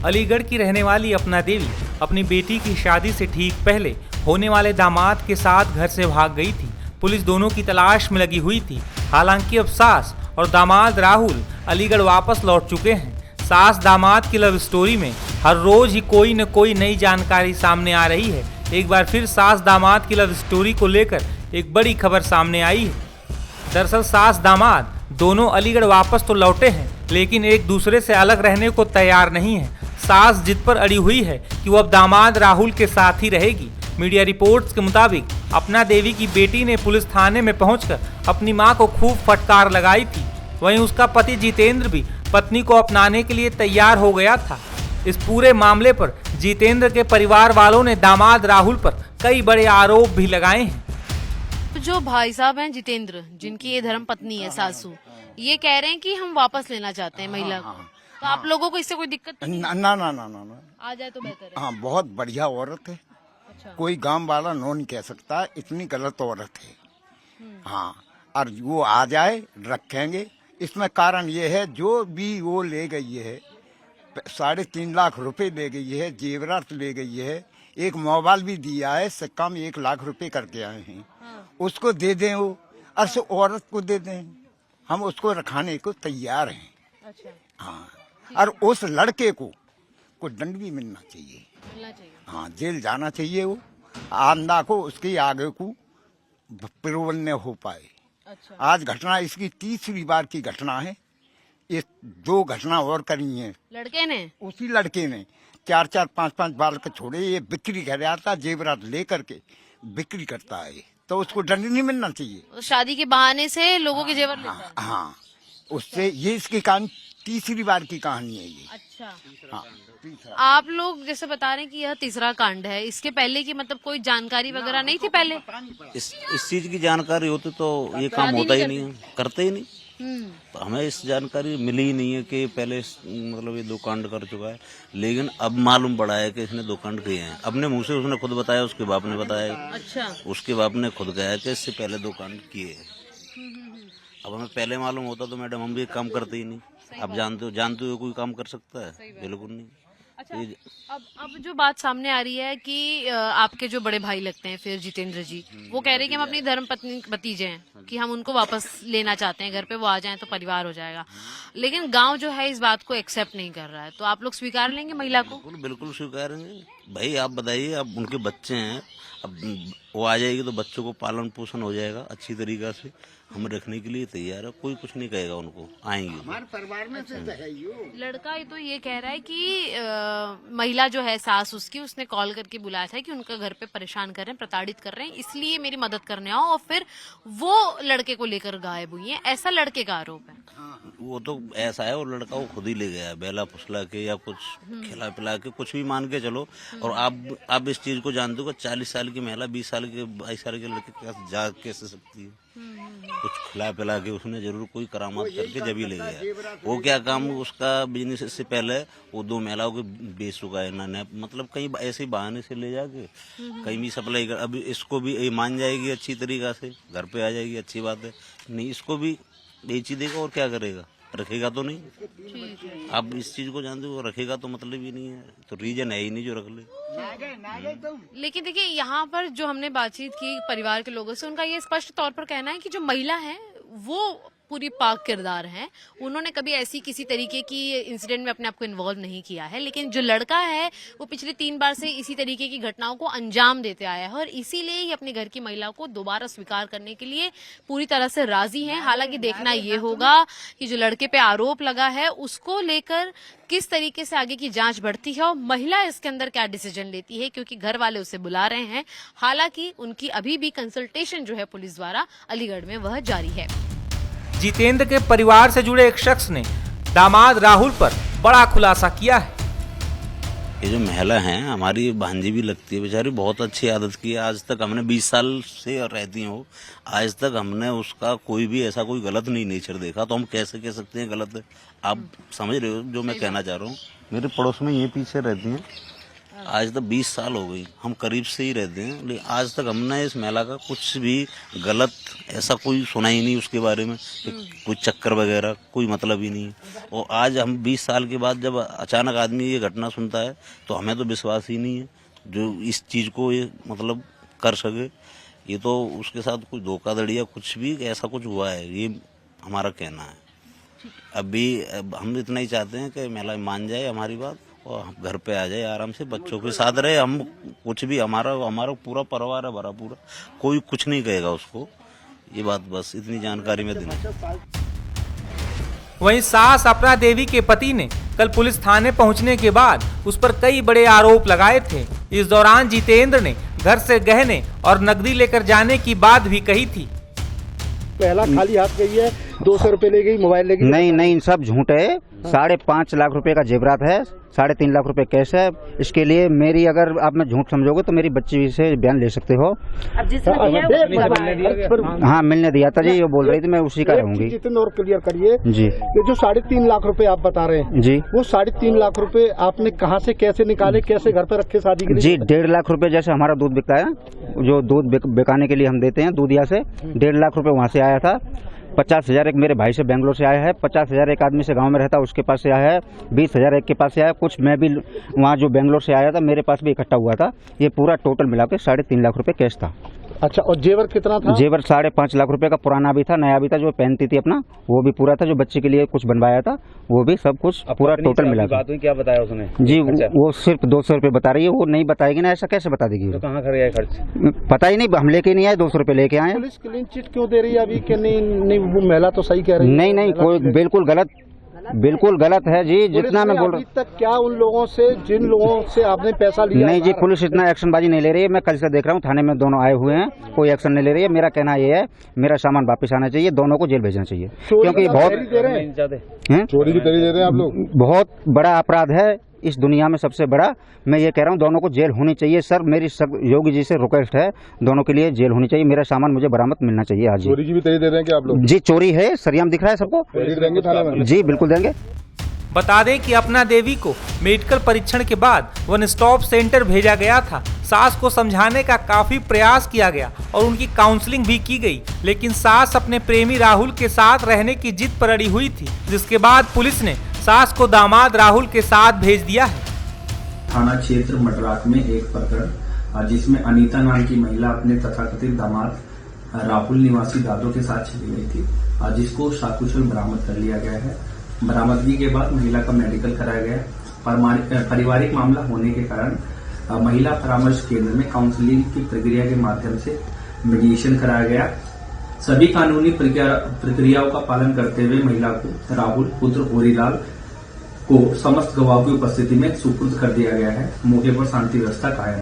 अलीगढ़ की रहने वाली अपना देवी अपनी बेटी की शादी से ठीक पहले होने वाले दामाद के साथ घर से भाग गई थी। पुलिस दोनों की तलाश में लगी हुई थी। हालांकि अब सास और दामाद राहुल अलीगढ़ वापस लौट चुके हैं। सास दामाद की लव स्टोरी में हर रोज ही कोई न कोई नई जानकारी सामने आ रही है। एक बार फिर सास दामाद की लव स्टोरी को लेकर एक बड़ी खबर सामने आई है। दरअसल सास दामाद दोनों अलीगढ़ वापस तो लौटे हैं, लेकिन एक दूसरे से अलग रहने को तैयार नहीं है। सास जिद पर अड़ी हुई है कि वो अब दामाद राहुल के साथ ही रहेगी। मीडिया रिपोर्ट्स के मुताबिक अपना देवी की बेटी ने पुलिस थाने में पहुंचकर अपनी मां को खूब फटकार लगाई थी। वहीं उसका पति जितेंद्र भी पत्नी को अपनाने के लिए तैयार हो गया था। इस पूरे मामले पर जितेंद्र के परिवार वालों ने दामाद राहुल पर कई बड़े आरोप भी लगाए हैं। जो भाई साहब हैं जितेंद्र, जिनकी ये धर्म पत्नी है सासू, ये कह रहे हैं कि हम वापस लेना चाहते हैं महिला को। तो आप लोगों को इससे कोई दिक्कत नहीं? ना ना ना ना ना आ जाए तो बेहतर है। हाँ, बहुत बढ़िया औरत है। अच्छा। कोई गांव वाला नो नहीं कह सकता इतनी गलत औरत है। हाँ, और वो आ जाए रखेंगे। इसमें कारण ये है जो भी वो ले गई है 3.5 लाख रुपए ले गई है, जेवरात ले गई है, एक मोबाइल भी दिया है, सिक्का में 1 लाख रुपए करके आए हैं। उसको दे दें वो, और से औरत को दे दें, हम उसको रखाने को तैयार हैं। अच्छा। हाँ, और उस लड़के को दंड भी मिलना चाहिए। हाँ, जेल जाना चाहिए वो, आंदा को उसके आगे को प्रबल न हो पाए। अच्छा। आज घटना इसकी 3री बार की घटना है। ये 2 घटना और करी हैं लड़के ने। उसी लड़के ने 4-4, 5-5 बार के छोड़े। ये बिक्री कर रहा था, जेवरात लेकर के बिक्री करता है, तो उसको दंड नहीं मिलना चाहिए। तो शादी के बहाने से लोगों के जेवर लेता है। हाँ, उससे ये इसकी कहानी 3री बार की कहानी है ये। अच्छा। हाँ, आप लोग जैसे बता रहे हैं कि यह 3रा कांड है, इसके पहले की मतलब कोई जानकारी वगैरह नहीं थी पहले? इस चीज की जानकारी होती तो ये काम होता ही नहीं, करते ही नहीं। तो हमें इस जानकारी मिली ही नहीं है कि पहले मतलब ये 2 कांड कर चुका है। लेकिन अब मालूम पड़ा है कि इसने 2 कांड किए हैं। अपने मुंह से उसने खुद बताया, उसके बाप ने बताया। अच्छा। उसके बाप ने खुद कहा कि इससे पहले 2 कांड किए हैं। अब हमें पहले मालूम होता तो मैडम हम भी काम करते ही नहीं। अब जानते हो कोई काम कर सकता है? बिल्कुल नहीं। अच्छा, अब जो बात सामने आ रही है कि आपके जो बड़े भाई लगते हैं फिर जितेंद्र जी, वो कह रहे हैं कि हम अपनी धर्म पत्नी भतीजे हैं कि हम उनको वापस लेना चाहते हैं, घर पे वो आ जाएं तो परिवार हो जाएगा। लेकिन गांव जो है इस बात को एक्सेप्ट नहीं कर रहा है, तो आप लोग स्वीकार लेंगे महिला को? बिल्कुल स्वीकारेंगे। भाई आप बताइए, अब उनके बच्चे हैं, अब वो आ जाएगी तो बच्चों को पालन पोषण हो जाएगा अच्छी तरीका से। हम रखने के लिए तैयार है, कोई कुछ नहीं कहेगा उनको, आएंगे। हमारे परिवार में से है यो। लड़का तो ये कह रहा है कि महिला जो है सास उसकी, उसने कॉल करके बुलाया था कि उनका घर पे परेशान कर रहे हैं, प्रताड़ित कर रहे हैं, इसलिए मेरी मदद करने आओ, और फिर वो लड़के को लेकर गायब हुई है, ऐसा लड़के का आरोप है। वो तो ऐसा है, वो लड़का वो खुद ही ले गया, बेला फुसला के या कुछ खिला पिला के, कुछ भी मान के चलो। और आप इस चीज को जानते हो कि 40 साल की महिला 20 साल के 22 साल के लड़के के पास जा कैसे सकती है? कुछ खिला पिला के उसने जरूर कोई करामात करके जब ही ले गया। वो क्या काम, उसका बिजनेस से पहले वो 2 महिलाओं को बेच चुका है इन्होंने, मतलब कहीं ऐसे बहाने से ले जाके कहीं भी सप्लाई कर। अब इसको भी मान जाएगी अच्छी तरीका से, घर पे आ जाएगी, अच्छी बात है। नहीं, इसको भी बेच ही देगा और क्या करेगा, रखेगा तो नहीं। आप इस चीज को जानते हो, रखेगा तो मतलब ही नहीं है, तो रीजन है ही नहीं जो रख ले। लेकिन देखिए, यहाँ पर जो हमने बातचीत की परिवार के लोगों से, उनका ये स्पष्ट तौर पर कहना है कि जो महिला है वो पूरी पाक किरदार हैं, उन्होंने कभी ऐसी किसी तरीके की इंसिडेंट में अपने आप को इन्वॉल्व नहीं किया है। लेकिन जो लड़का है वो पिछले 3 बार से इसी तरीके की घटनाओं को अंजाम देते आया है, और इसीलिए ही अपने घर की महिला को दोबारा स्वीकार करने के लिए पूरी तरह से राजी हैं। हालांकि देखना ये होगा कि जो लड़के पे आरोप लगा है उसको लेकर किस तरीके से आगे की जांच बढ़ती है और महिला इसके अंदर क्या डिसीजन लेती है, क्योंकि घर वाले उसे बुला रहे हैं। हालांकि उनकी अभी भी कंसल्टेशन जो है पुलिस द्वारा अलीगढ़ में वह जारी है। जितेंद्र के परिवार से जुड़े एक शख्स ने दामाद राहुल पर बड़ा खुलासा किया है। ये जो महिला है हमारी भांजी भी लगती है, बेचारी बहुत अच्छी आदत की है। आज तक हमने 20 साल से रहती हो, आज तक हमने उसका कोई भी ऐसा कोई गलत नहीं नेचर देखा, तो हम कैसे कह सकते हैं गलत है? आप समझ रहे हो जो मैं कहना चाह रहा हूँ। मेरे पड़ोस में ये पीछे रहती हैं, आज तक 20 साल हो गई, हम करीब से ही रहते हैं, लेकिन आज तक हमने इस मेला का कुछ भी गलत ऐसा कोई सुना ही नहीं उसके बारे में, कोई चक्कर वगैरह कोई मतलब ही नहीं। और आज हम 20 साल के बाद जब अचानक आदमी ये घटना सुनता है तो हमें तो विश्वास ही नहीं है जो इस चीज़ को ये मतलब कर सके। ये तो उसके साथ कुछ धोखाधड़ी या कुछ भी ऐसा कुछ हुआ है, ये हमारा कहना है। अभी हम इतना ही चाहते हैं कि मेला मान जाए हमारी बात और हम घर पे आ जाए आराम से, बच्चों के साथ रहे। हम कुछ भी हमारा पूरा परिवार है, भरा पूरा, कोई कुछ नहीं कहेगा उसको। ये बात बस इतनी जानकारी में देना। वहीं सास अपरा देवी के पति ने कल पुलिस थाने पहुंचने के बाद उस पर कई बड़े आरोप लगाए थे। इस दौरान जितेंद्र ने घर से गहने और नकदी लेकर जाने की बात भी कही थी। पहला खाली हाथ गई है, 200 रुपए ले गई, मोबाइल ले गई। नहीं, सब झूठ है। 5.5 लाख रुपए का जेवरात है, 3.5 लाख रुपए कैश है। इसके लिए मेरी अगर आप मैं झूठ समझोगे तो मेरी बच्ची से बयान ले सकते हो। अब जिसने हाँ, मिलने दिया था जी, ये बोल रही थी, मैं उसी का रहूंगी। जितने और क्लियर करिए जी, ये जो 3.5 लाख रुपए आप बता रहे हैं जी, वो 3.5 लाख रुपए आपने कहाँ से कैसे निकाले, कैसे घर पे रखे शादी के लिए? जी, 1.5 लाख रुपए जैसे हमारा दूध बिकता है, जो दूध बिकाने के लिए हम देते हैं दूधिया से, 1.5 लाख रुपए वहाँ से आया था। 50,000 एक मेरे भाई से बेंगलोर से आया है, 50,000 एक आदमी से गांव में रहता उसके पास से आया है, 20,000 एक के पास से आया, कुछ मैं भी वहाँ जो बेंगलोर से आया था मेरे पास भी इकट्ठा हुआ था। ये पूरा टोटल मिला के 3.5 लाख रुपए कैश था। अच्छा, और जेवर कितना था? जेवर 5.5 लाख रुपए का पुराना भी था, नया भी था, जो पहनती थी अपना वो भी पूरा था, जो बच्चे के लिए कुछ बनवाया था वो भी, सब कुछ पूरा टोटल मिला। क्या बताया उसने? जी, वो सिर्फ 200 रुपए बता रही है, वो नहीं बताएगी ना, ऐसा कैसे बता देगी? तो कहाँ कर खर्च पता ही नहीं, हम लेके नहीं आए, 200 रुपए लेके आए। पुलिस क्लीन चिट क्यों दे रही है अभी कि नहीं वो महिला तो सही कह रही है? नहीं, कोई बिल्कुल गलत है जी, जितना मैं बोल रहा हूँ। अभी तक क्या उन लोगों से, जिन लोगों से आपने पैसा लिया? नहीं जी, पुलिस इतना एक्शनबाजी नहीं ले रही है। मैं कल से देख रहा हूँ थाने में दोनों आए हुए हैं, कोई एक्शन नहीं ले रही है। मेरा कहना ये है, मेरा सामान वापस आना चाहिए, दोनों को जेल भेजना चाहिए, क्योंकि बहुत चोरी की तरी दे रहे हैं आप लोग। बहुत बड़ा अपराध है इस दुनिया में, सबसे बड़ा। मैं ये कह रहा हूँ दोनों को जेल होनी चाहिए सर। मेरी योगी जी से रिक्वेस्ट है, दोनों के लिए जेल होनी चाहिए। मेरा सामान मुझे बरामद मिलना चाहिए आज। चोरी की भी तरी दे रहे हैं क्या आप लोग? जी, चोरी है, सरियाम दिख रहा है सबको। देंगे थाना में? जी बिल्कुल देंगे। बता दें कि अपना देवी को मेडिकल परीक्षण के बाद वन स्टॉप सेंटर भेजा गया था। सास को समझाने का काफी प्रयास किया गया और उनकी काउंसलिंग भी की गई, लेकिन सास अपने प्रेमी राहुल के साथ रहने की जिद पर अड़ी हुई थी, जिसके बाद पुलिस ने सास को दामाद राहुल के साथ भेज दिया है। थाना क्षेत्र मटराक में एक प्रकरण जिसमें अनीता नाम की महिला अपने तथाकथित दामाद राहुल निवासी दादो के साथ चली गई थी, जिसको शाकुशल बरामद कर लिया गया है। बरामदगी के बाद महिला का मेडिकल कराया गया। पारिवारिक मामला होने के कारण महिला परामर्श केंद्र में काउंसलिंग की प्रक्रिया के माध्यम से मीडिएशन कराया गया। सभी कानूनी प्रक्रियाओं का पालन करते हुए महिला को राहुल पुत्र होरीलाल को समस्त गवाहों की उपस्थिति में सुपुर्द कर दिया गया है। मौके पर शांति व्यवस्था कायम।